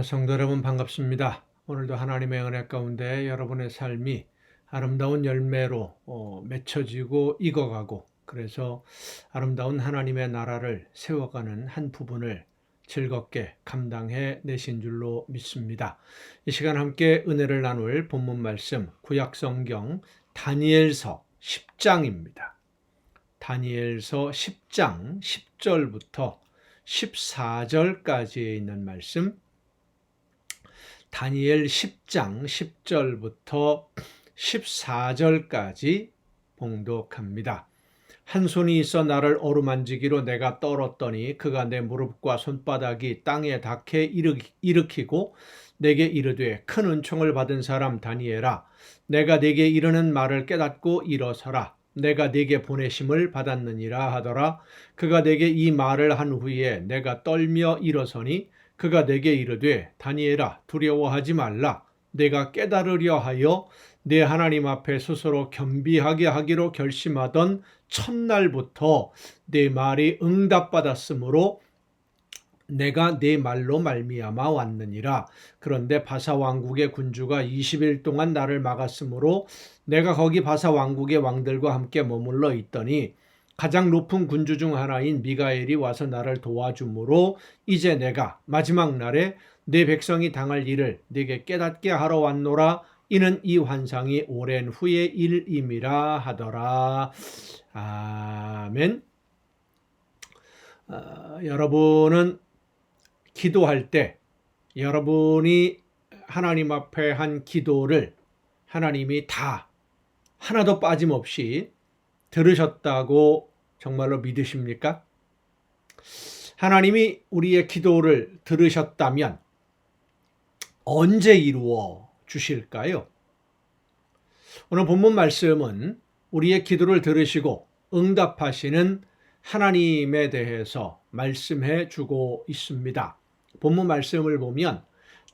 성도 여러분 반갑습니다. 오늘도 하나님의 은혜 가운데 여러분의 삶이 아름다운 열매로 맺혀지고 익어가고 그래서 아름다운 하나님의 나라를 세워가는 한 부분을 즐겁게 감당해 내신 줄로 믿습니다. 이 시간 함께 은혜를 나눌 본문 말씀 구약성경 다니엘서 10장입니다. 다니엘서 10장 10절부터 14절까지에 있는 말씀, 다니엘 10장 10절부터 14절까지 봉독합니다. 한 손이 있어 나를 어루만지기로 내가 떨었더니 그가 내 무릎과 손바닥이 땅에 닿게 일으키고 내게 이르되 큰 은총을 받은 사람 다니엘아, 내가 네게 이르는 말을 깨닫고 일어서라. 내가 네게 보내심을 받았느니라 하더라. 그가 내게 이 말을 한 후에 내가 떨며 일어서니 그가 내게 이르되 다니엘아, 두려워하지 말라. 내가 깨달으려 하여 내 하나님 앞에 스스로 겸비하게 하기로 결심하던 첫날부터 내 말이 응답받았으므로 내가 네 말로 말미암아 왔느니라. 그런데 바사 왕국의 군주가 20일 동안 나를 막았으므로 내가 거기 바사 왕국의 왕들과 함께 머물러 있더니 가장 높은 군주 중 하나인 미가엘이 와서 나를 도와주므로 이제 내가 마지막 날에 내 백성이 당할 일을 네게 깨닫게 하러 왔노라. 이는 이 환상이 오랜 후의 일임이라 하더라. 아멘. 여러분은 기도할 때 여러분이 하나님 앞에 한 기도를 하나님이 다 하나도 빠짐없이 들으셨다고 정말로 믿으십니까? 하나님이 우리의 기도를 들으셨다면 언제 이루어 주실까요? 오늘 본문 말씀은 우리의 기도를 들으시고 응답하시는 하나님에 대해서 말씀해 주고 있습니다. 본문 말씀을 보면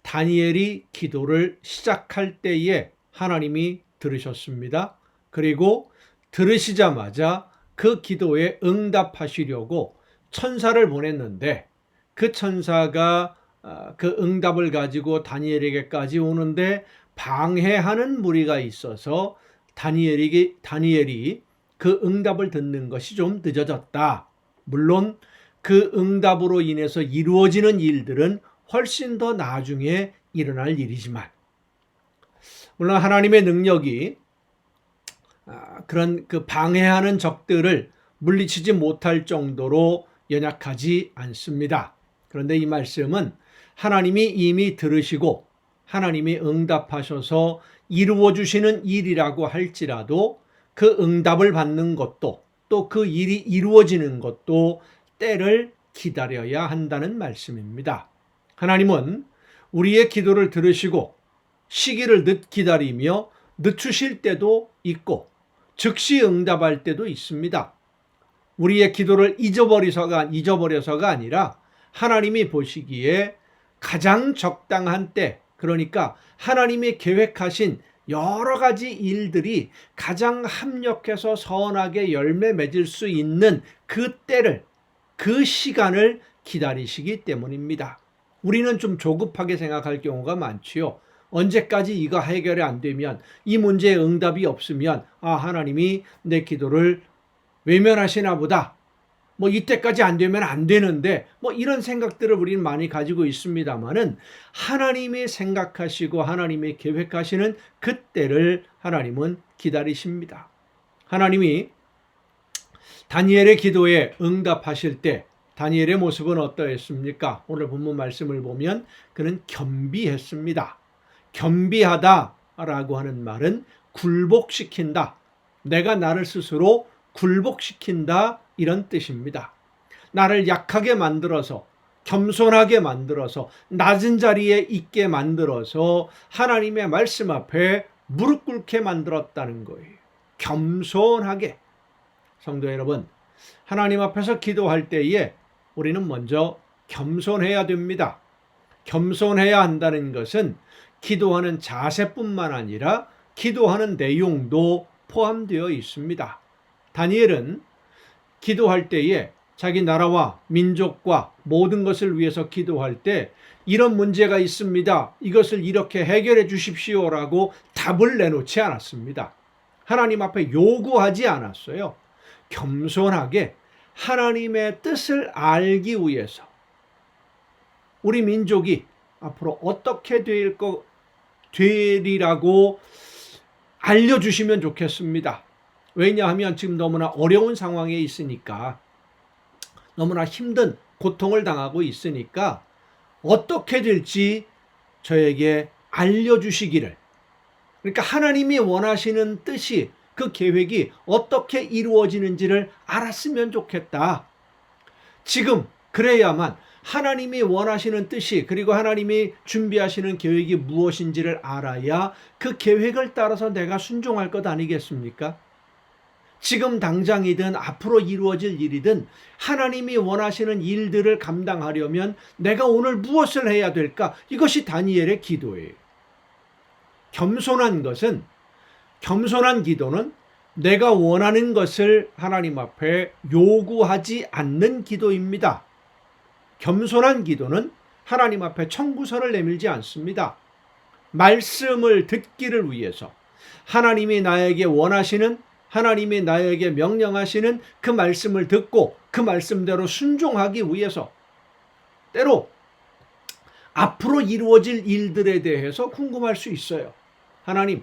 다니엘이 기도를 시작할 때에 하나님이 들으셨습니다. 그리고 들으시자마자 그 기도에 응답하시려고 천사를 보냈는데 그 천사가 그 응답을 가지고 다니엘에게까지 오는데 방해하는 무리가 있어서 다니엘이 그 응답을 듣는 것이 좀 늦어졌다. 물론 그 응답으로 인해서 이루어지는 일들은 훨씬 더 나중에 일어날 일이지만, 물론 하나님의 능력이 그런 그 방해하는 적들을 물리치지 못할 정도로 연약하지 않습니다. 그런데 이 말씀은 하나님이 이미 들으시고 하나님이 응답하셔서 이루어 주시는 일이라고 할지라도 그 응답을 받는 것도 또 그 일이 이루어지는 것도 때를 기다려야 한다는 말씀입니다. 하나님은 우리의 기도를 들으시고 시기를 기다리며 늦추실 때도 있고 즉시 응답할 때도 있습니다. 우리의 기도를 잊어버려서가 아니라 하나님이 보시기에 가장 적당한 때, 그러니까 하나님이 계획하신 여러 가지 일들이 가장 합력해서 선하게 열매 맺을 수 있는 그 때를, 그 시간을 기다리시기 때문입니다. 우리는 좀 조급하게 생각할 경우가 많지요. 언제까지 이거 해결이 안 되면, 이 문제에 응답이 없으면 하나님이 내 기도를 외면하시나 보다. 이때까지 안 되면 안 되는데 이런 생각들을 우리는 많이 가지고 있습니다만은 하나님이 생각하시고 하나님이 계획하시는 그때를 하나님은 기다리십니다. 하나님이 다니엘의 기도에 응답하실 때 다니엘의 모습은 어떠했습니까? 오늘 본문 말씀을 보면 그는 겸비했습니다. 겸비하다라고 하는 말은 굴복시킨다. 내가 나를 스스로 굴복시킨다, 이런 뜻입니다. 나를 약하게 만들어서, 겸손하게 만들어서, 낮은 자리에 있게 만들어서 하나님의 말씀 앞에 무릎 꿇게 만들었다는 거예요. 겸손하게. 성도 여러분, 하나님 앞에서 기도할 때에 우리는 먼저 겸손해야 됩니다. 겸손해야 한다는 것은 기도하는 자세뿐만 아니라 기도하는 내용도 포함되어 있습니다. 다니엘은 기도할 때에 자기 나라와 민족과 모든 것을 위해서 기도할 때 이런 문제가 있습니다. 이것을 이렇게 해결해 주십시오라고 답을 내놓지 않았습니다. 하나님 앞에 요구하지 않았어요. 겸손하게 하나님의 뜻을 알기 위해서 우리 민족이 앞으로 어떻게 되리라고 알려주시면 좋겠습니다. 왜냐하면 지금 너무나 어려운 상황에 있으니까, 너무나 힘든 고통을 당하고 있으니까 어떻게 될지 저에게 알려주시기를, 그러니까 하나님이 원하시는 뜻이, 그 계획이 어떻게 이루어지는지를 알았으면 좋겠다. 지금 그래야만 하나님이 원하시는 뜻이, 그리고 하나님이 준비하시는 계획이 무엇인지를 알아야 그 계획을 따라서 내가 순종할 것 아니겠습니까? 지금 당장이든 앞으로 이루어질 일이든 하나님이 원하시는 일들을 감당하려면 내가 오늘 무엇을 해야 될까? 이것이 다니엘의 기도예요. 겸손한 기도는 내가 원하는 것을 하나님 앞에 요구하지 않는 기도입니다. 겸손한 기도는 하나님 앞에 청구서를 내밀지 않습니다. 말씀을 듣기를 위해서 하나님이 나에게 원하시는, 하나님이 나에게 명령하시는 그 말씀을 듣고 그 말씀대로 순종하기 위해서, 때로 앞으로 이루어질 일들에 대해서 궁금할 수 있어요. 하나님,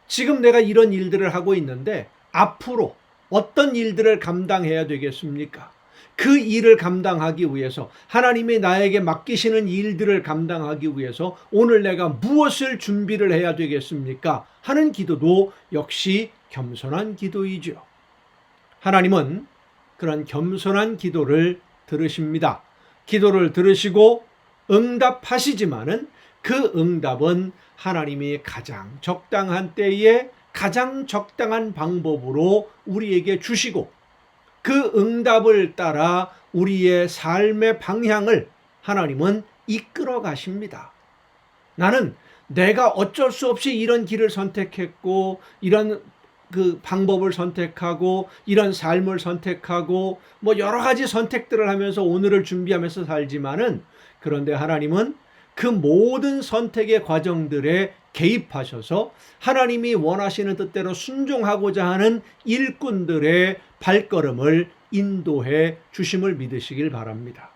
지금 내가 이런 일들을 하고 있는데 앞으로 어떤 일들을 감당해야 되겠습니까? 그 일을 감당하기 위해서, 하나님이 나에게 맡기시는 일들을 감당하기 위해서 오늘 내가 무엇을 준비를 해야 되겠습니까? 하는 기도도 역시 겸손한 기도이죠. 하나님은 그런 겸손한 기도를 들으십니다. 기도를 들으시고 응답하시지만은 그 응답은 하나님이 가장 적당한 때에 가장 적당한 방법으로 우리에게 주시고, 그 응답을 따라 우리의 삶의 방향을 하나님은 이끌어 가십니다. 나는 내가 어쩔 수 없이 이런 길을 선택했고, 이런 그 방법을 선택하고, 이런 삶을 선택하고, 여러 가지 선택들을 하면서 오늘을 준비하면서 살지만은, 그런데 하나님은 그 모든 선택의 과정들에 개입하셔서 하나님이 원하시는 뜻대로 순종하고자 하는 일꾼들의 발걸음을 인도해 주심을 믿으시길 바랍니다.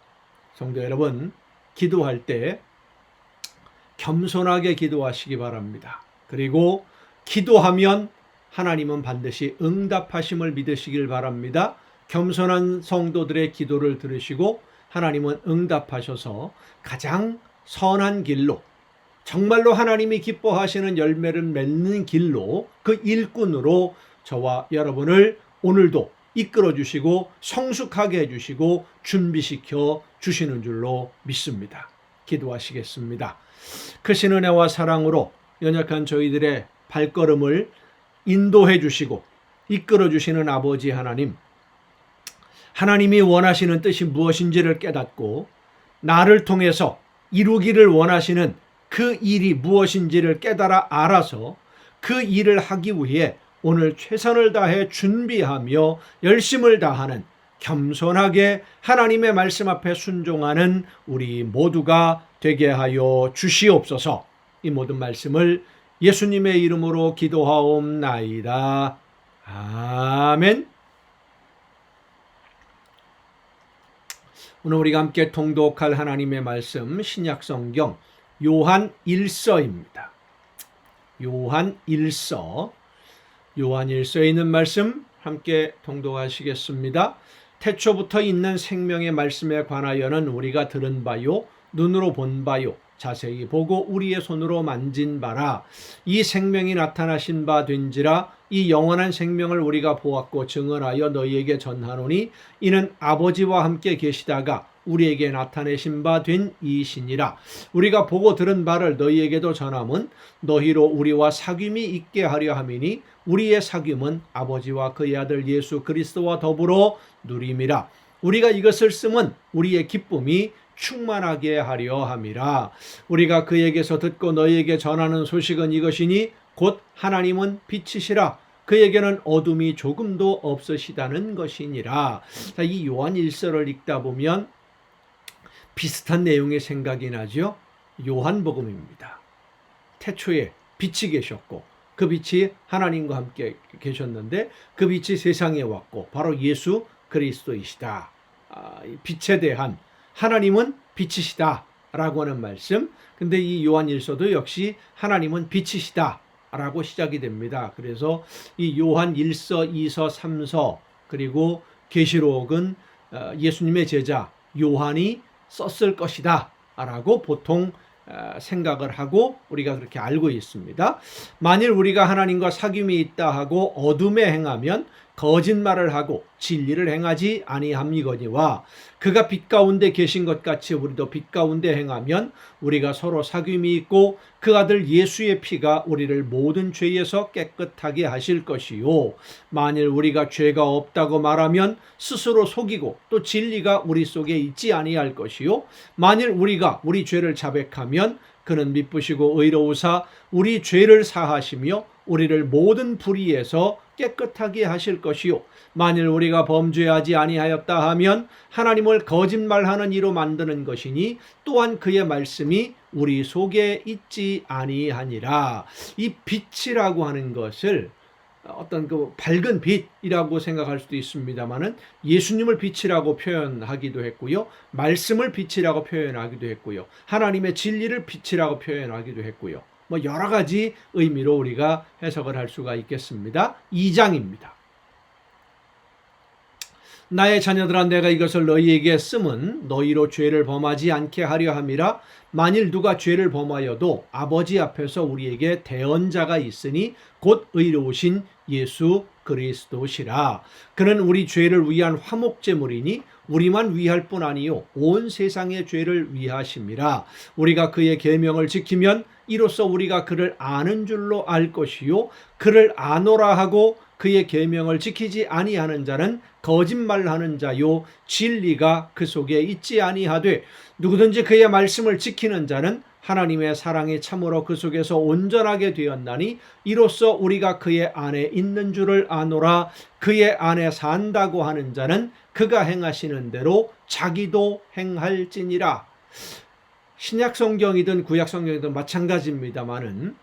성도 여러분, 기도할 때 겸손하게 기도하시기 바랍니다. 그리고 기도하면 하나님은 반드시 응답하심을 믿으시길 바랍니다. 겸손한 성도들의 기도를 들으시고 하나님은 응답하셔서 가장 선한 길로, 정말로 하나님이 기뻐하시는 열매를 맺는 길로, 그 일꾼으로 저와 여러분을 오늘도 이끌어 주시고 성숙하게 해주시고 준비시켜 주시는 줄로 믿습니다. 기도하시겠습니다. 크신 은혜와 사랑으로 연약한 저희들의 발걸음을 인도해 주시고 이끌어 주시는 아버지 하나님, 하나님이 원하시는 뜻이 무엇인지를 깨닫고 나를 통해서 이루기를 원하시는 그 일이 무엇인지를 깨달아 알아서 그 일을 하기 위해 오늘 최선을 다해 준비하며 열심을 다하는, 겸손하게 하나님의 말씀 앞에 순종하는 우리 모두가 되게 하여 주시옵소서. 이 모든 말씀을 예수님의 이름으로 기도하옵나이다. 아멘. 오늘 우리가 함께 통독할 하나님의 말씀, 신약성경 요한 1서입니다. 요한 1서, 요한 1서에 있는 말씀 함께 통독하시겠습니다. 태초부터 있는 생명의 말씀에 관하여는 우리가 들은 바요, 눈으로 본 바요, 자세히 보고 우리의 손으로 만진 바라. 이 생명이 나타나신 바 된지라. 이 영원한 생명을 우리가 보았고 증언하여 너희에게 전하노니 이는 아버지와 함께 계시다가 우리에게 나타내신 바 된 이시니라. 우리가 보고 들은 바를 너희에게도 전함은 너희로 우리와 사귐이 있게 하려 함이니 우리의 사귐은 아버지와 그의 아들 예수 그리스도와 더불어 누림이라. 우리가 이것을 쓰면 우리의 기쁨이 충만하게 하려 함이라. 우리가 그에게서 듣고 너희에게 전하는 소식은 이것이니 곧 하나님은 빛이시라. 그에게는 어둠이 조금도 없으시다는 것이니라. 자, 이 요한 1서를 읽다 보면 비슷한 내용의 생각이 나죠. 요한복음입니다. 태초에 빛이 계셨고 그 빛이 하나님과 함께 계셨는데 그 빛이 세상에 왔고 바로 예수 그리스도이시다. 빛에 대한 하나님은 빛이시다 라고 하는 말씀. 근데 이 요한 1서도 역시 하나님은 빛이시다 라고 시작이 됩니다. 그래서 이 요한 1서, 2서, 3서 그리고 계시록은 예수님의 제자 요한이 썼을 것이다 라고 보통 생각을 하고 우리가 그렇게 알고 있습니다. 만일 우리가 하나님과 사귐이 있다 하고 어둠에 행하면 거짓말을 하고 진리를 행하지 아니함이거니와 그가 빛 가운데 계신 것 같이 우리도 빛 가운데 행하면 우리가 서로 사귐이 있고 그 아들 예수의 피가 우리를 모든 죄에서 깨끗하게 하실 것이요 만일 우리가 죄가 없다고 말하면 스스로 속이고 또 진리가 우리 속에 있지 아니할 것이요 만일 우리가 우리 죄를 자백하면 그는 미쁘시고 의로우사 우리 죄를 사하시며 우리를 모든 불의에서 깨끗하게 하실 것이요 만일 우리가 범죄하지 아니하였다 하면 하나님을 거짓말하는 이로 만드는 것이니 또한 그의 말씀이 우리 속에 있지 아니하니라. 이 빛이라고 하는 것을 어떤 그 밝은 빛이라고 생각할 수도 있습니다만은 예수님을 빛이라고 표현하기도 했고요. 말씀을 빛이라고 표현하기도 했고요. 하나님의 진리를 빛이라고 표현하기도 했고요. 뭐 여러 가지 의미로 우리가 해석을 할 수가 있겠습니다. 2장입니다. 나의 자녀들아 내가 이것을 너희에게 쓰면 너희로 죄를 범하지 않게 하려 함이라. 만일 누가 죄를 범하여도 아버지 앞에서 우리에게 대언자가 있으니 곧 의로우신 예수 그리스도시라. 그는 우리 죄를 위한 화목제물이니 우리만 위할 뿐 아니요 온 세상의 죄를 위하심이라. 우리가 그의 계명을 지키면 이로써 우리가 그를 아는 줄로 알 것이요 그를 아노라 하고 그의 계명을 지키지 아니하는 자는 거짓말하는 자요 진리가 그 속에 있지 아니하되 누구든지 그의 말씀을 지키는 자는 하나님의 사랑이 참으로 그 속에서 온전하게 되었나니 이로써 우리가 그의 안에 있는 줄을 아노라. 그의 안에 산다고 하는 자는 그가 행하시는 대로 자기도 행할지니라. 신약 성경이든 구약 성경이든 마찬가지입니다만은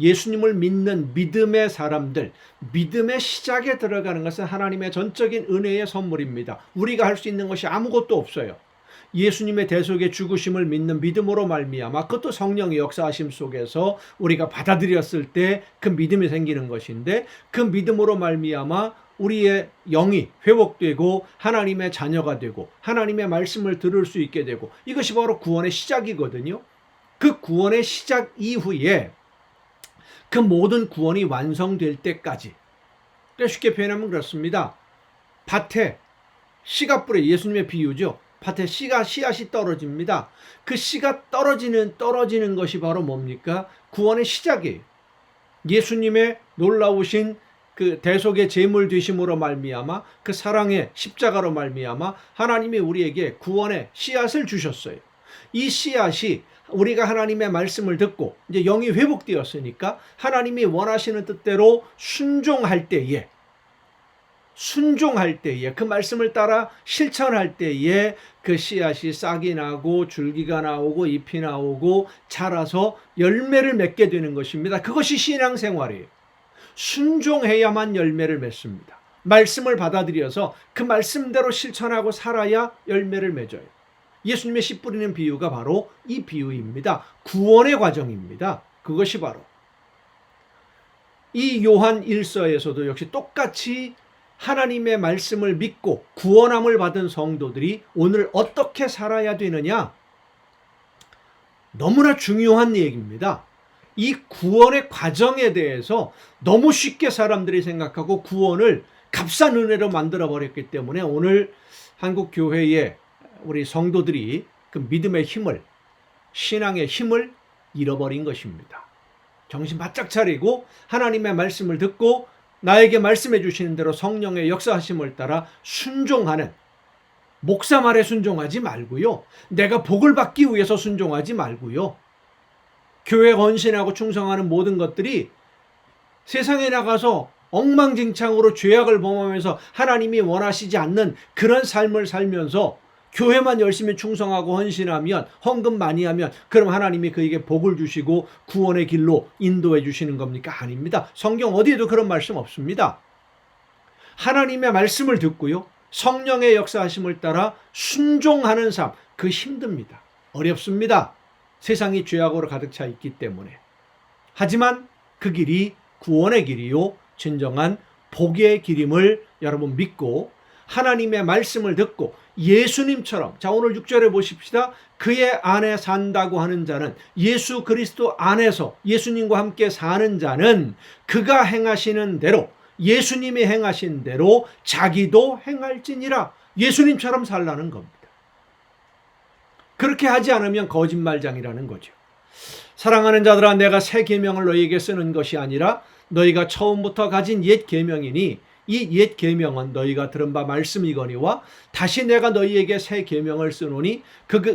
예수님을 믿는 믿음의 사람들, 믿음의 시작에 들어가는 것은 하나님의 전적인 은혜의 선물입니다. 우리가 할 수 있는 것이 아무것도 없어요. 예수님의 대속의 죽으심을 믿는 믿음으로 말미암아 그것도 성령의 역사하심 속에서 우리가 받아들였을 때 그 믿음이 생기는 것인데 그 믿음으로 말미암아 우리의 영이 회복되고 하나님의 자녀가 되고 하나님의 말씀을 들을 수 있게 되고 이것이 바로 구원의 시작이거든요. 그 구원의 시작 이후에 그 모든 구원이 완성될 때까지 쉽게 표현하면 그렇습니다. 밭에 씨가 뿌려 예수님의 비유죠. 밭에 씨앗이 떨어집니다. 그 씨가 떨어지는 것이 바로 뭡니까? 구원의 시작이에요. 예수님의 놀라우신 그 대속의 제물 되심으로 말미암아 그 사랑의 십자가로 말미암아 하나님이 우리에게 구원의 씨앗을 주셨어요. 이 씨앗이 우리가 하나님의 말씀을 듣고 이제 영이 회복되었으니까 하나님이 원하시는 뜻대로 순종할 때에 그 말씀을 따라 실천할 때에 그 씨앗이 싹이 나고 줄기가 나오고 잎이 나오고 자라서 열매를 맺게 되는 것입니다. 그것이 신앙생활이에요. 순종해야만 열매를 맺습니다. 말씀을 받아들여서 그 말씀대로 실천하고 살아야 열매를 맺어요. 예수님의 씨 뿌리는 비유가 바로 이 비유입니다. 구원의 과정입니다. 그것이 바로 이 요한 1서에서도 역시 똑같이 하나님의 말씀을 믿고 구원함을 받은 성도들이 오늘 어떻게 살아야 되느냐? 너무나 중요한 얘기입니다. 이 구원의 과정에 대해서 너무 쉽게 사람들이 생각하고 구원을 값싼 은혜로 만들어버렸기 때문에 오늘 한국교회에 우리 성도들이 그 믿음의 힘을, 신앙의 힘을 잃어버린 것입니다. 정신 바짝 차리고 하나님의 말씀을 듣고 나에게 말씀해 주시는 대로 성령의 역사하심을 따라 순종하는, 목사 말에 순종하지 말고요. 내가 복을 받기 위해서 순종하지 말고요. 교회 헌신하고 충성하는 모든 것들이 세상에 나가서 엉망진창으로 죄악을 범하면서 하나님이 원하시지 않는 그런 삶을 살면서 교회만 열심히 충성하고 헌신하면, 헌금 많이 하면 그럼 하나님이 그에게 복을 주시고 구원의 길로 인도해 주시는 겁니까? 아닙니다. 성경 어디에도 그런 말씀 없습니다. 하나님의 말씀을 듣고요, 성령의 역사하심을 따라 순종하는 삶, 그 힘듭니다. 어렵습니다. 세상이 죄악으로 가득 차 있기 때문에. 하지만 그 길이 구원의 길이요, 진정한 복의 길임을 여러분 믿고 하나님의 말씀을 듣고 예수님처럼, 자 오늘 6절에 보십시다. 그의 안에 산다고 하는 자는, 예수 그리스도 안에서 예수님과 함께 사는 자는 그가 행하시는 대로, 예수님이 행하신 대로 자기도 행할지니라. 예수님처럼 살라는 겁니다. 그렇게 하지 않으면 거짓말장이라는 거죠. 사랑하는 자들아, 내가 새 계명을 너희에게 쓰는 것이 아니라 너희가 처음부터 가진 옛 계명이니 이 옛 계명은 너희가 들은 바 말씀이거니와 다시 내가 너희에게 새 계명을 쓰노니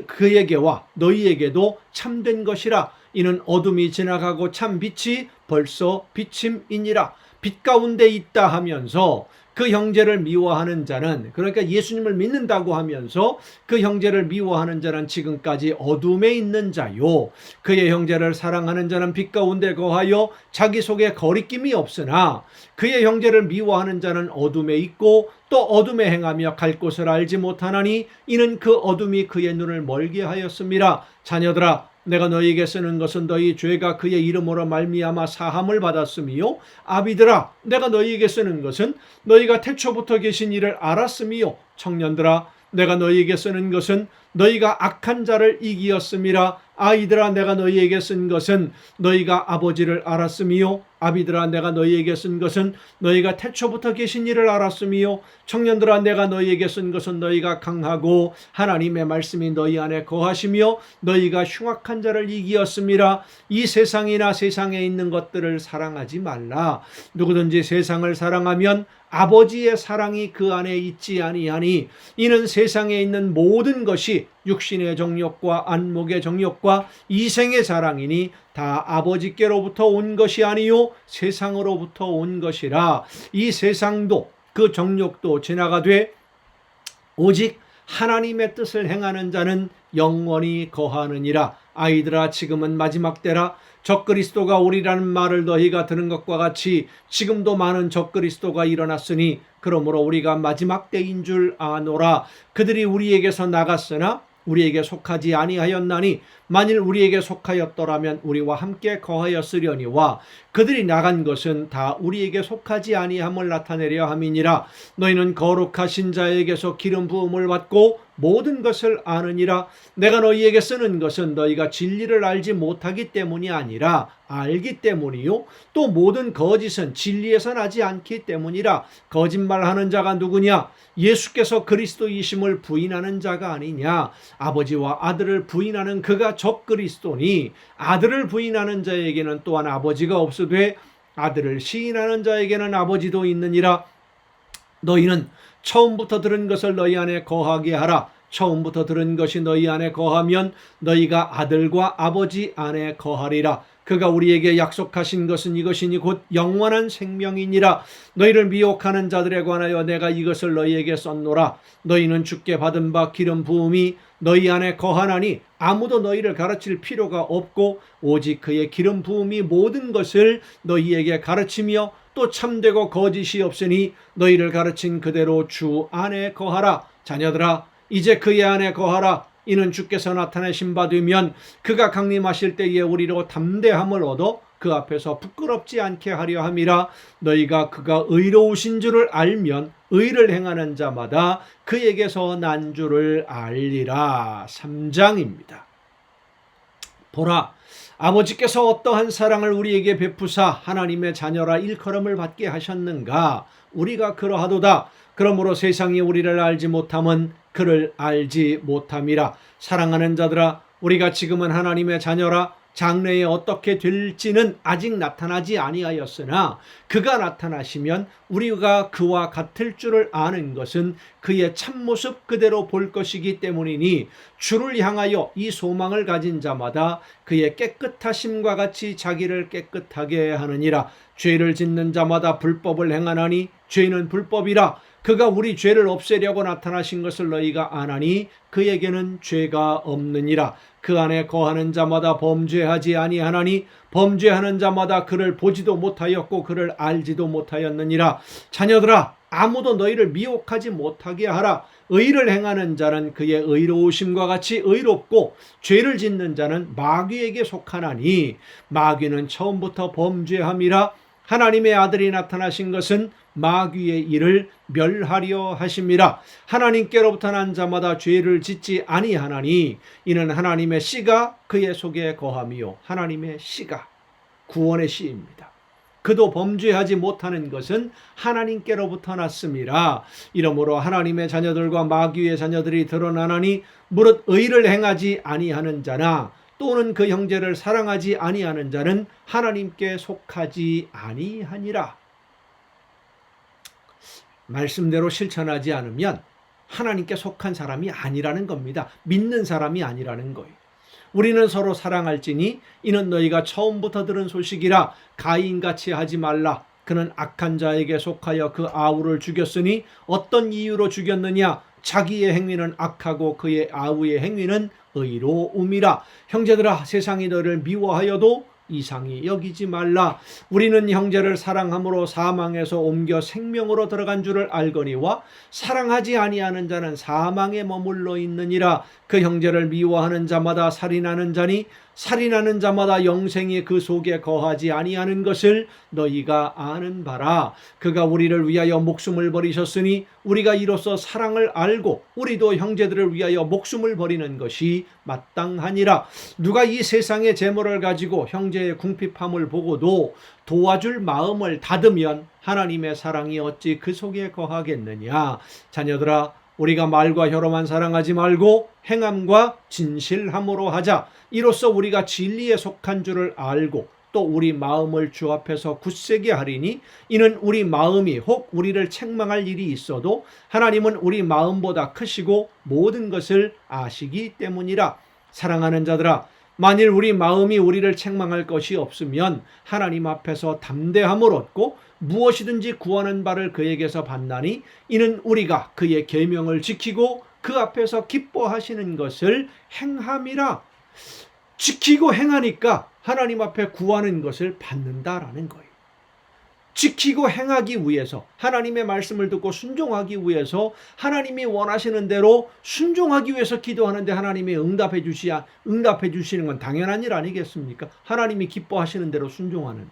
그에게와 너희에게도 참된 것이라. 이는 어둠이 지나가고 참 빛이 벌써 비침이니라. 빛 가운데 있다 하면서 그 형제를 미워하는 자는, 그러니까 예수님을 믿는다고 하면서 그 형제를 미워하는 자는 지금까지 어둠에 있는 자요, 그의 형제를 사랑하는 자는 빛 가운데 거하여 자기 속에 거리낌이 없으나 그의 형제를 미워하는 자는 어둠에 있고 또 어둠에 행하며 갈 곳을 알지 못하나니 이는 그 어둠이 그의 눈을 멀게 하였음이라. 자녀들아, 내가 너희에게 쓰는 것은 너희 죄가 그의 이름으로 말미암아 사함을 받았음이요, 아비들아, 내가 너희에게 쓰는 것은 너희가 태초부터 계신 이를 알았음이요, 청년들아, 내가 너희에게 쓰는 것은 너희가 악한 자를 이기었음이라. 아이들아, 내가 너희에게 쓴 것은 너희가 아버지를 알았음이요, 아비들아, 내가 너희에게 쓴 것은 너희가 태초부터 계신 이를 알았음이요, 청년들아, 내가 너희에게 쓴 것은 너희가 강하고 하나님의 말씀이 너희 안에 거하시며 너희가 흉악한 자를 이기었음이라. 이 세상이나 세상에 있는 것들을 사랑하지 말라. 누구든지 세상을 사랑하면 아버지의 사랑이 그 안에 있지 아니하니 이는 세상에 있는 모든 것이 육신의 정욕과 안목의 정욕과 이생의 사랑이니 다 아버지께로부터 온 것이 아니요 세상으로부터 온 것이라. 이 세상도 그 정욕도 지나가되 오직 하나님의 뜻을 행하는 자는 영원히 거하느니라. 아이들아, 지금은 마지막 때라. 적그리스도가 오리라는 말을 너희가 들은 것과 같이 지금도 많은 적그리스도가 일어났으니 그러므로 우리가 마지막 때인 줄 아노라. 그들이 우리에게서 나갔으나 우리에게 속하지 아니하였나니 만일 우리에게 속하였더라면 우리와 함께 거하였으려니와 그들이 나간 것은 다 우리에게 속하지 아니함을 나타내려 함이니라. 너희는 거룩하신 자에게서 기름 부음을 받고 모든 것을 아느니라. 내가 너희에게 쓰는 것은 너희가 진리를 알지 못하기 때문이 아니라 알기 때문이요 또 모든 거짓은 진리에서 나지 않기 때문이라. 거짓말하는 자가 누구냐? 예수께서 그리스도이심을 부인하는 자가 아니냐? 아버지와 아들을 부인하는 그가 적그리스도니 아들을 부인하는 자에게는 또한 아버지가 없으되 아들을 시인하는 자에게는 아버지도 있느니라. 너희는 처음부터 들은 것을 너희 안에 거하게 하라. 처음부터 들은 것이 너희 안에 거하면 너희가 아들과 아버지 안에 거하리라. 그가 우리에게 약속하신 것은 이것이니 곧 영원한 생명이니라. 너희를 미혹하는 자들에 관하여 내가 이것을 너희에게 썼노라. 너희는 주께 받은 바 기름 부음이 너희 안에 거하나니 아무도 너희를 가르칠 필요가 없고 오직 그의 기름 부음이 모든 것을 너희에게 가르치며 또 참되고 거짓이 없으니 너희를 가르친 그대로 주 안에 거하라. 자녀들아, 이제 그의 안에 거하라. 이는 주께서 나타내신 바 되면 그가 강림하실 때에 우리로 담대함을 얻어 그 앞에서 부끄럽지 않게 하려 함이라. 너희가 그가 의로우신 줄을 알면 의를 행하는 자마다 그에게서 난 줄을 알리라. 3장입니다. 보라, 아버지께서 어떠한 사랑을 우리에게 베푸사 하나님의 자녀라 일컬음을 받게 하셨는가? 우리가 그러하도다. 그러므로 세상이 우리를 알지 못함은 그를 알지 못함이라. 사랑하는 자들아, 우리가 지금은 하나님의 자녀라. 장래에 어떻게 될지는 아직 나타나지 아니하였으나 그가 나타나시면 우리가 그와 같을 줄을 아는 것은 그의 참모습 그대로 볼 것이기 때문이니 주를 향하여 이 소망을 가진 자마다 그의 깨끗하심과 같이 자기를 깨끗하게 하느니라. 죄를 짓는 자마다 불법을 행하나니 죄는 불법이라. 그가 우리 죄를 없애려고 나타나신 것을 너희가 아나니 그에게는 죄가 없느니라. 그 안에 거하는 자마다 범죄하지 아니하나니 범죄하는 자마다 그를 보지도 못하였고 그를 알지도 못하였느니라. 자녀들아, 아무도 너희를 미혹하지 못하게 하라. 의를 행하는 자는 그의 의로우심과 같이 의롭고 죄를 짓는 자는 마귀에게 속하나니 마귀는 처음부터 범죄함이라. 하나님의 아들이 나타나신 것은 마귀의 일을 멸하려 하심이라. 하나님께로부터 난 자마다 죄를 짓지 아니하나니 이는 하나님의 씨가 그의 속에 거함이요. 하나님의 씨가 구원의 씨입니다. 그도 범죄하지 못하는 것은 하나님께로부터 났음이라. 이러므로 하나님의 자녀들과 마귀의 자녀들이 드러나나니 무릇 의를 행하지 아니하는 자나 또는 그 형제를 사랑하지 아니하는 자는 하나님께 속하지 아니하니라. 말씀대로 실천하지 않으면 하나님께 속한 사람이 아니라는 겁니다. 믿는 사람이 아니라는 거예요. 우리는 서로 사랑할지니 이는 너희가 처음부터 들은 소식이라. 가인같이 하지 말라. 그는 악한 자에게 속하여 그 아우를 죽였으니 어떤 이유로 죽였느냐? 자기의 행위는 악하고 그의 아우의 행위는 의로움이라. 형제들아, 세상이 너를 미워하여도 이상히 여기지 말라. 우리는 형제를 사랑함으로 사망에서 옮겨 생명으로 들어간 줄을 알거니와 사랑하지 아니하는 자는 사망에 머물러 있느니라. 그 형제를 미워하는 자마다 살인하는 자니 살인하는 자마다 영생이 그 속에 거하지 아니하는 것을 너희가 아는 바라. 그가 우리를 위하여 목숨을 버리셨으니 우리가 이로써 사랑을 알고 우리도 형제들을 위하여 목숨을 버리는 것이 마땅하니라. 누가 이 세상의 재물을 가지고 형제의 궁핍함을 보고도 도와줄 마음을 닫으면 하나님의 사랑이 어찌 그 속에 거하겠느냐. 자녀들아, 우리가 말과 혀로만 사랑하지 말고 행함과 진실함으로 하자. 이로써 우리가 진리에 속한 줄을 알고 또 우리 마음을 주 앞에서 굳세게 하리니 이는 우리 마음이 혹 우리를 책망할 일이 있어도 하나님은 우리 마음보다 크시고 모든 것을 아시기 때문이라. 사랑하는 자들아, 만일 우리 마음이 우리를 책망할 것이 없으면 하나님 앞에서 담대함을 얻고 무엇이든지 구하는 바를 그에게서 받나니 이는 우리가 그의 계명을 지키고 그 앞에서 기뻐하시는 것을 행함이라. 지키고 행하니까 하나님 앞에 구하는 것을 받는다라는 거예요. 지키고 행하기 위해서, 하나님의 말씀을 듣고 순종하기 위해서, 하나님이 원하시는 대로 순종하기 위해서 기도하는데 하나님이 응답해 주시는 건 당연한 일 아니겠습니까? 하나님이 기뻐하시는 대로 순종하는데.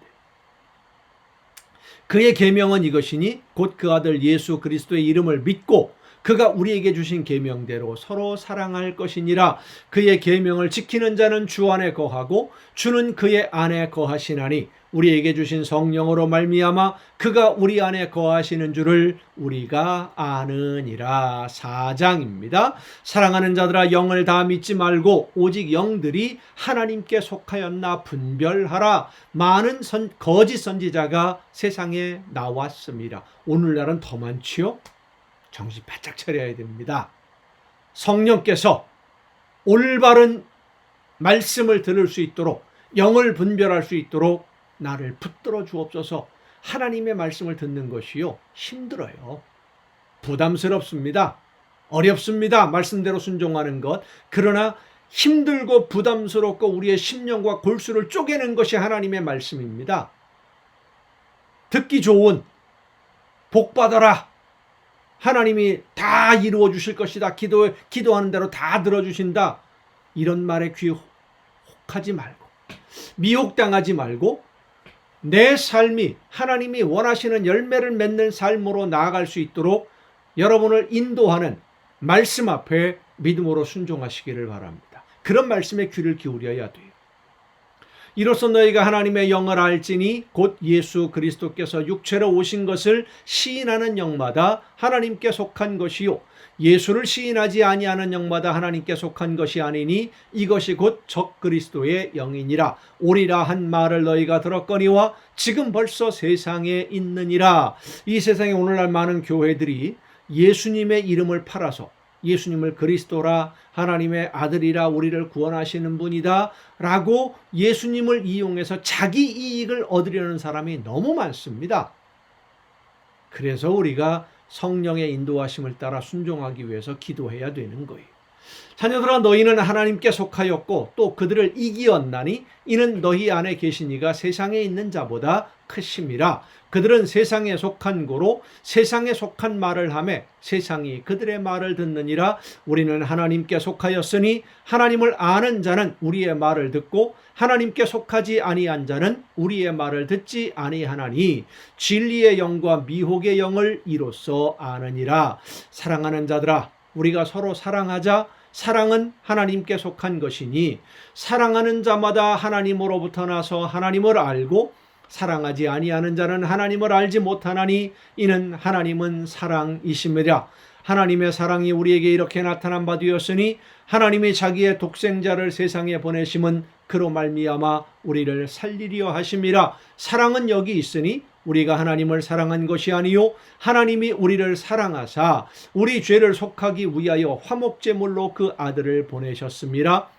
그의 계명은 이것이니 곧 그 아들 예수 그리스도의 이름을 믿고 그가 우리에게 주신 계명대로 서로 사랑할 것이니라. 그의 계명을 지키는 자는 주 안에 거하고 주는 그의 안에 거하시나니 우리에게 주신 성령으로 말미암아 그가 우리 안에 거하시는 줄을 우리가 아느니라. 4장입니다. 사랑하는 자들아, 영을 다 믿지 말고 오직 영들이 하나님께 속하였나 분별하라. 많은 거짓 선지자가 세상에 나왔습니다. 오늘날은 더 많지요? 정신 바짝 차려야 됩니다. 성령께서 올바른 말씀을 들을 수 있도록, 영을 분별할 수 있도록 나를 붙들어 주옵소서. 하나님의 말씀을 듣는 것이요, 힘들어요. 부담스럽습니다. 어렵습니다. 말씀대로 순종하는 것. 그러나 힘들고 부담스럽고 우리의 심령과 골수를 쪼개는 것이 하나님의 말씀입니다. 듣기 좋은 복 받아라. 하나님이 다 이루어 주실 것이다. 기도하는 대로 다 들어주신다. 이런 말에 귀 혹하지 말고, 미혹당하지 말고 내 삶이 하나님이 원하시는 열매를 맺는 삶으로 나아갈 수 있도록 여러분을 인도하는 말씀 앞에 믿음으로 순종하시기를 바랍니다. 그런 말씀에 귀를 기울여야 돼요. 이로써 너희가 하나님의 영을 알지니 곧 예수 그리스도께서 육체로 오신 것을 시인하는 영마다 하나님께 속한 것이요 예수를 시인하지 아니하는 영마다 하나님께 속한 것이 아니니 이것이 곧 적그리스도의 영이니라. 오리라 한 말을 너희가 들었거니와 지금 벌써 세상에 있느니라. 이 세상에 오늘날 많은 교회들이 예수님의 이름을 팔아서 예수님을 그리스도라, 하나님의 아들이라, 우리를 구원하시는 분이다 라고 예수님을 이용해서 자기 이익을 얻으려는 사람이 너무 많습니다. 그래서 우리가 성령의 인도하심을 따라 순종하기 위해서 기도해야 되는 거예요. 자녀들아, 너희는 하나님께 속하였고 또 그들을 이기었나니 이는 너희 안에 계신 이가 세상에 있는 자보다 크심이라. 그들은 세상에 속한 고로 세상에 속한 말을 하매 세상이 그들의 말을 듣느니라. 우리는 하나님께 속하였으니 하나님을 아는 자는 우리의 말을 듣고 하나님께 속하지 아니한 자는 우리의 말을 듣지 아니하나니 진리의 영과 미혹의 영을 이로써 아느니라. 사랑하는 자들아, 우리가 서로 사랑하자. 사랑은 하나님께 속한 것이니 사랑하는 자마다 하나님으로부터 나서 하나님을 알고 사랑하지 아니하는 자는 하나님을 알지 못하나니 이는 하나님은 사랑이심이라. 하나님의 사랑이 우리에게 이렇게 나타난 바 되었으니 하나님이 자기의 독생자를 세상에 보내심은 그로 말미암아 우리를 살리려 하심이라. 사랑은 여기 있으니 우리가 하나님을 사랑한 것이 아니요 하나님이 우리를 사랑하사 우리 죄를 속하기 위하여 화목제물로 그 아들을 보내셨습니다.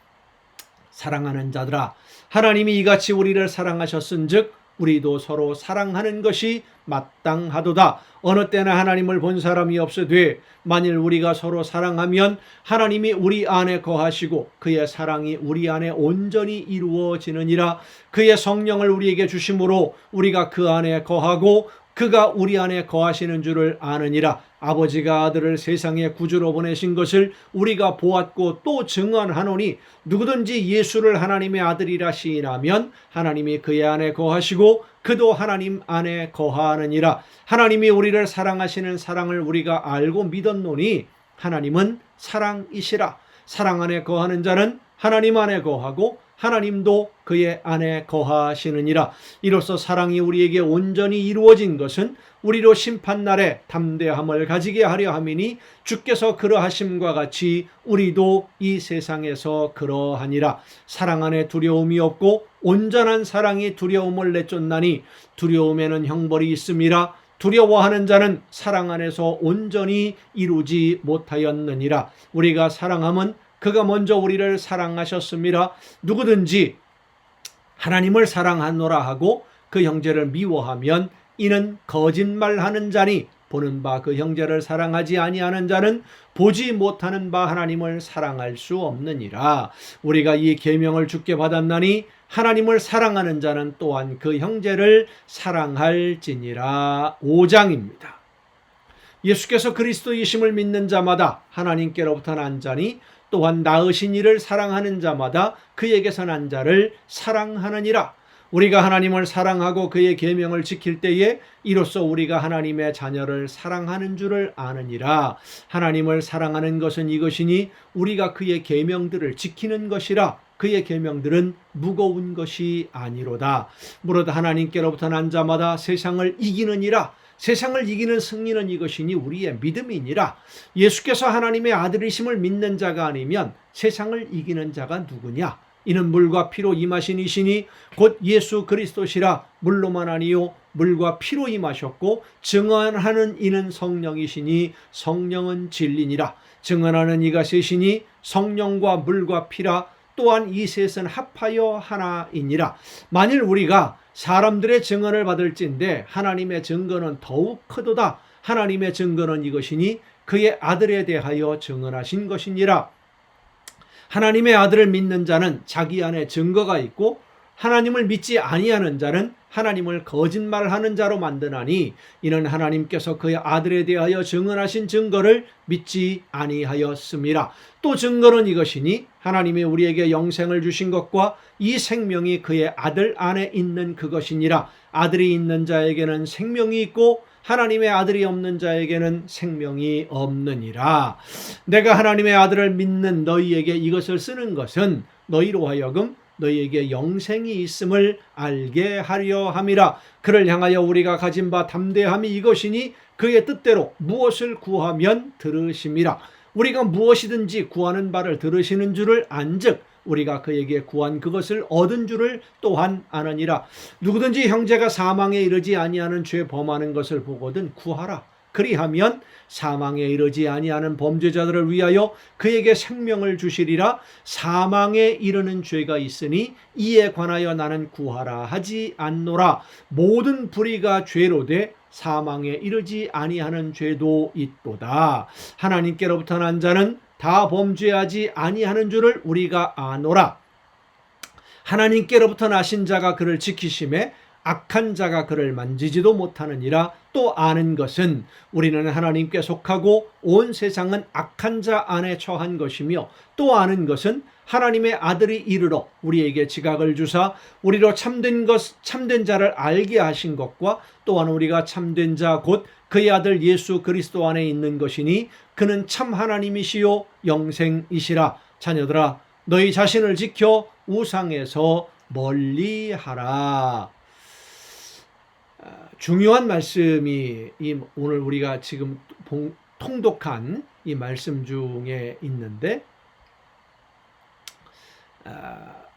사랑하는 자들아, 하나님이 이같이 우리를 사랑하셨은즉 우리도 서로 사랑하는 것이 마땅하도다. 어느 때나 하나님을 본 사람이 없으되 만일 우리가 서로 사랑하면 하나님이 우리 안에 거하시고 그의 사랑이 우리 안에 온전히 이루어지느니라. 그의 성령을 우리에게 주심으로 우리가 그 안에 거하고 그가 우리 안에 거하시는 줄을 아느니라. 아버지가 아들을 세상에 구주로 보내신 것을 우리가 보았고 또 증언하노니 누구든지 예수를 하나님의 아들이라 시인하면 하나님이 그의 안에 거하시고 그도 하나님 안에 거하느니라. 하나님이 우리를 사랑하시는 사랑을 우리가 알고 믿었노니 하나님은 사랑이시라. 사랑 안에 거하는 자는 하나님 안에 거하고 하나님도 그의 안에 거하시느니라. 이로써 사랑이 우리에게 온전히 이루어진 것은 우리로 심판날에 담대함을 가지게 하려 함이니 주께서 그러하심과 같이 우리도 이 세상에서 그러하니라. 사랑 안에 두려움이 없고 온전한 사랑이 두려움을 내쫓나니 두려움에는 형벌이 있음이라. 두려워하는 자는 사랑 안에서 온전히 이루지 못하였느니라. 우리가 사랑함은 그가 먼저 우리를 사랑하셨음이라. 누구든지 하나님을 사랑하노라 하고 그 형제를 미워하면 이는 거짓말하는 자니 보는 바 그 형제를 사랑하지 아니하는 자는 보지 못하는 바 하나님을 사랑할 수 없느니라. 우리가 이 계명을 주께 받았나니 하나님을 사랑하는 자는 또한 그 형제를 사랑할지니라. 5장입니다. 예수께서 그리스도이심을 믿는 자마다 하나님께로부터 난 자니 또한 낳으신 이를 사랑하는 자마다 그에게서 난 자를 사랑하느니라. 우리가 하나님을 사랑하고 그의 계명을 지킬 때에 이로써 우리가 하나님의 자녀를 사랑하는 줄을 아느니라. 하나님을 사랑하는 것은 이것이니 우리가 그의 계명들을 지키는 것이라. 그의 계명들은 무거운 것이 아니로다. 무릇 하나님께로부터 난 자마다 세상을 이기느니라. 세상을 이기는 승리는 이것이니 우리의 믿음이니라. 예수께서 하나님의 아들이심을 믿는 자가 아니면 세상을 이기는 자가 누구냐? 이는 물과 피로 임하신 이시니 곧 예수 그리스도시라. 물로만 아니요 물과 피로 임하셨고 증언하는 이는 성령이시니 성령은 진리니라. 증언하는 이가 셋이니 성령과 물과 피라. 또한 이 셋은 합하여 하나이니라. 만일 우리가 사람들의 증언을 받을진대 하나님의 증거는 더욱 크도다. 하나님의 증거는 이것이니 그의 아들에 대하여 증언하신 것이니라. 하나님의 아들을 믿는 자는 자기 안에 증거가 있고 하나님을 믿지 아니하는 자는 하나님을 거짓말하는 자로 만드나니 이는 하나님께서 그의 아들에 대하여 증언하신 증거를 믿지 아니하였음이라. 또 증거는 이것이니 하나님이 우리에게 영생을 주신 것과 이 생명이 그의 아들 안에 있는 그것이니라. 아들이 있는 자에게는 생명이 있고 하나님의 아들이 없는 자에게는 생명이 없느니라. 내가 하나님의 아들을 믿는 너희에게 이것을 쓰는 것은 너희로 하여금 너희에게 영생이 있음을 알게 하려 함이라. 그를 향하여 우리가 가진 바 담대함이 이것이니 그의 뜻대로 무엇을 구하면 들으심이라. 우리가 무엇이든지 구하는 바를 들으시는 줄을 안즉 우리가 그에게 구한 그것을 얻은 줄을 또한 아느니라. 누구든지 형제가 사망에 이르지 아니하는 죄 범하는 것을 보거든 구하라. 그리하면 사망에 이르지 아니하는 범죄자들을 위하여 그에게 생명을 주시리라. 사망에 이르는 죄가 있으니 이에 관하여 나는 구하라 하지 않노라. 모든 불의가 죄로 돼 사망에 이르지 아니하는 죄도 있도다. 하나님께로부터 난 자는 다 범죄하지 아니하는 줄을 우리가 아노라. 하나님께로부터 나신 자가 그를 지키심에 악한 자가 그를 만지지도 못하느니라. 또 아는 것은 우리는 하나님께 속하고 온 세상은 악한 자 안에 처한 것이며, 또 아는 것은 하나님의 아들이 이르러 우리에게 지각을 주사 우리로 참된 자를 알게 하신 것과, 또한 우리가 참된 자 곧 그의 아들 예수 그리스도 안에 있는 것이니 그는 참 하나님이시요 영생이시라. 자녀들아, 너희 자신을 지켜 우상에서 멀리하라. 중요한 말씀이 오늘 우리가 지금 통독한 이 말씀 중에 있는데,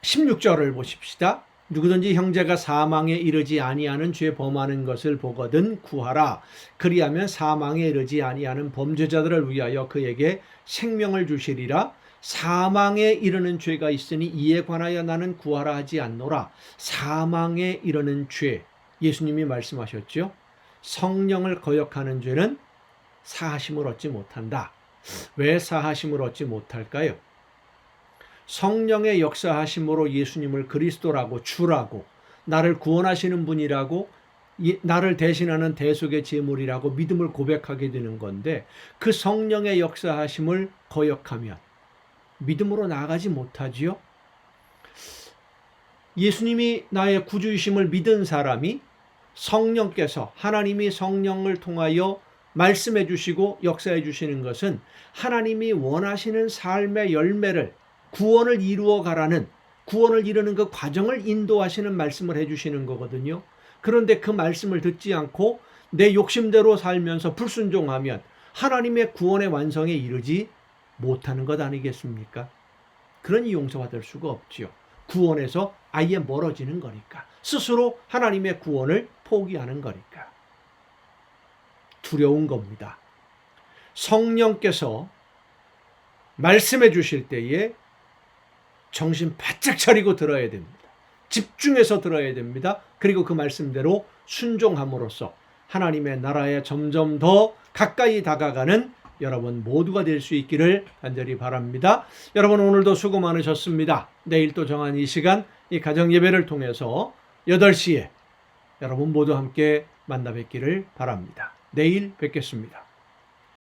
16절을 보십시다. 누구든지 형제가 사망에 이르지 아니하는 죄 범하는 것을 보거든 구하라. 그리하면 사망에 이르지 아니하는 범죄자들을 위하여 그에게 생명을 주시리라. 사망에 이르는 죄가 있으니 이에 관하여 나는 구하라 하지 않노라. 사망에 이르는 죄, 예수님이 말씀하셨죠. 성령을 거역하는 죄는 사하심을 얻지 못한다. 왜 사하심을 얻지 못할까요? 성령의 역사하심으로 예수님을 그리스도라고, 주라고, 나를 구원하시는 분이라고, 나를 대신하는 대속의 제물이라고 믿음을 고백하게 되는 건데, 그 성령의 역사하심을 거역하면 믿음으로 나아가지 못하지요. 예수님이 나의 구주이심을 믿은 사람이 성령께서, 하나님이 성령을 통하여 말씀해 주시고 역사해 주시는 것은 하나님이 원하시는 삶의 열매를, 구원을 이루어 가라는, 구원을 이루는 그 과정을 인도하시는 말씀을 해 주시는 거거든요. 그런데 그 말씀을 듣지 않고 내 욕심대로 살면서 불순종하면 하나님의 구원의 완성에 이르지 못하는 것 아니겠습니까? 그러니 용서받을 수가 없지요. 구원에서 아예 멀어지는 거니까. 스스로 하나님의 구원을 포기하는 거니까. 두려운 겁니다. 성령께서 말씀해 주실 때에 정신 바짝 차리고 들어야 됩니다. 집중해서 들어야 됩니다. 그리고 그 말씀대로 순종함으로써 하나님의 나라에 점점 더 가까이 다가가는 여러분 모두가 될 수 있기를 간절히 바랍니다. 여러분, 오늘도 수고 많으셨습니다. 내일 또 정한 이 시간, 이 가정 예배를 통해서 8시에 여러분 모두 함께 만나 뵙기를 바랍니다. 내일 뵙겠습니다.